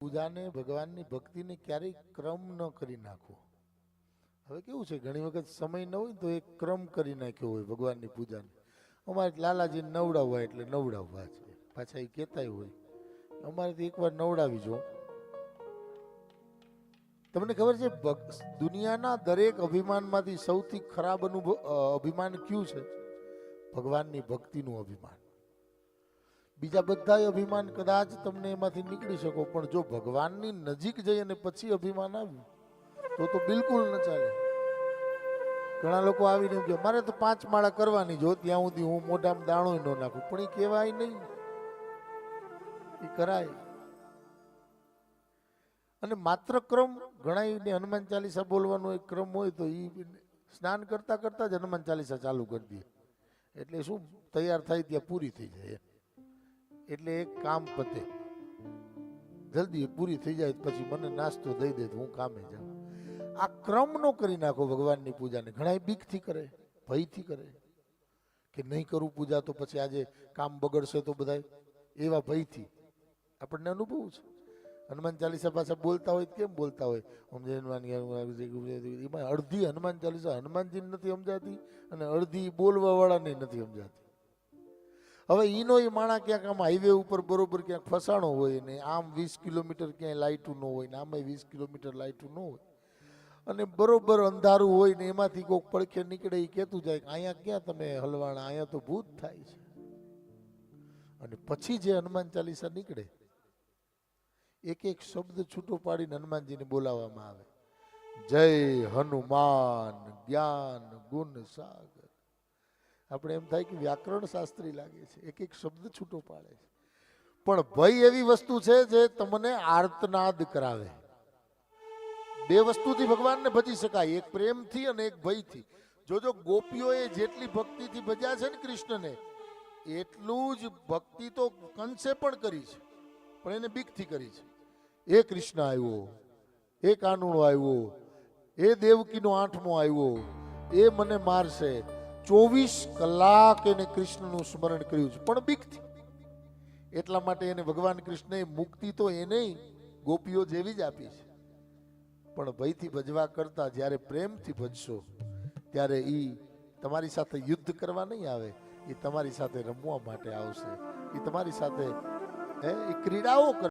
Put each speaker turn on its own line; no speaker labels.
પૂજાને ભગવાનની ભક્તિને ક્યારેય ક્રમ ન કરી નાખો. હવે કેવું છે, ઘણી વખત સમય ન હોય તો એક ક્રમ કરી નાખ્યો હોય ભગવાનની પૂજાને. અમારે લાલાજીને નવડાવવા એટલે નવડાવવા છે, પાછા એ કહેતાય હોય અમારેથી એકવાર નવડાવી જો. તમને ખબર છે દુનિયાના દરેક અભિમાનમાંથી સૌથી ખરાબ અભિમાન કયું છે? ભગવાનની ભક્તિનું અભિમાન. બીજા બધા અભિમાન કદાચ તમને એમાંથી નીકળી શકો, પણ જો ભગવાનની નજીક જઈ અને પછી અભિમાન આવ્યું તો બિલકુલ ન ચાલે. ઘણા લોકો આવીને એમ કે મારે તો 5 માળા કરવાની, જો ત્યાં સુધી હું મોઢામાં દાણો ન નાખું. પણ એ કહેવાય નહીં, એ કરાય. અને માત્ર ક્રમ, ઘણા હનુમાન ચાલીસા બોલવાનો એક ક્રમ હોય તો એ સ્નાન કરતા કરતા જ હનુમાન ચાલીસા ચાલુ કરી દે, એટલે શું તૈયાર થાય ત્યાં પૂરી થઈ જાય. એટલે એક કામ પતે, જલ્દી પૂરી થઈ જાય પછી મને નાસ્તો દઈ દે તો હું કામે જાઉં. આ ક્રમ નો કરી નાખો ભગવાનની પૂજાને. ઘણા બીકથી કરે, ભયથી કરે કે નહીં કરું પૂજા તો પછી આજે કામ બગડશે તો બધા, એવા ભયથી આપણને અનુભવ છે. હનુમાન ચાલીસા પાછા બોલતા હોય કેમ બોલતા હોય? એમાં અડધી હનુમાન ચાલીસા હનુમાનજી નથી સમજાતી અને અડધી બોલવા વાળાને નથી સમજાતી. હવે ઈનો એ માણા ક્યાંક આમ હાઈવે ઉપર બરોબર ક્યાંક ફસાણો હોય ને આમ 20 કિલોમીટર ક્યાંય લાઇટું ન હોય ને આમાં 20 કિલોમીટર લાઇટું ન હોય અને બરોબર અંધારું હોય ને એમાંથી કોઈક પડખે નીકળે એ કહેતું જાય કે અહીંયા ક્યાં તમે હલવાણા, અહીંયા તો ભૂત થાય છે. અને પછી જે હનુમાન ચાલીસા નીકળે, એક એક શબ્દ છૂટો પાડીને હનુમાનજીને બોલાવવામાં આવે. જય હનુમાન જ્ઞાન ગુણ સાગર. આપણે એમ થાય કે વ્યાકરણ શાસ્ત્રી લાગે છે, એક એક શબ્દ છૂટો પાડે છે. પણ ભય એવી વસ્તુ છે જે તમને આર્તનાદ કરાવે. બે વસ્તુથી ભગવાનને ભજી શકાય, એક પ્રેમથી અને એક ભયથી. જો ગોપીઓએ જેટલી ભક્તિથી ભજ્યા છે ને કૃષ્ણને, એટલું જ ભક્તિ તો કંસે પણ કરી છે, પણ એને બીકથી કરી છે. એ કૃષ્ણ આવ્યો, એ કાનુડો આવ્યો, એ દેવકીનો 8મો આવ્યો, એ મને મારશે. 24 કલાક એને કૃષ્ણનું સ્મરણ કર્યું છે, પણ બીકથી. એટલા માટે એને ભગવાન કૃષ્ણએ મુક્તિ તો એને ગોપીઓ જેવી જ આપી છે, પણ ભયથી ભજવા કરતા જ્યારે પ્રેમથી ભજશો ત્યારે એ તમારી સાથે યુદ્ધ કરવા નહીં આવે, એ તમારી સાથે રમવા માટે આવશે. એ તમારી સાથે એ ક્રીડાઓ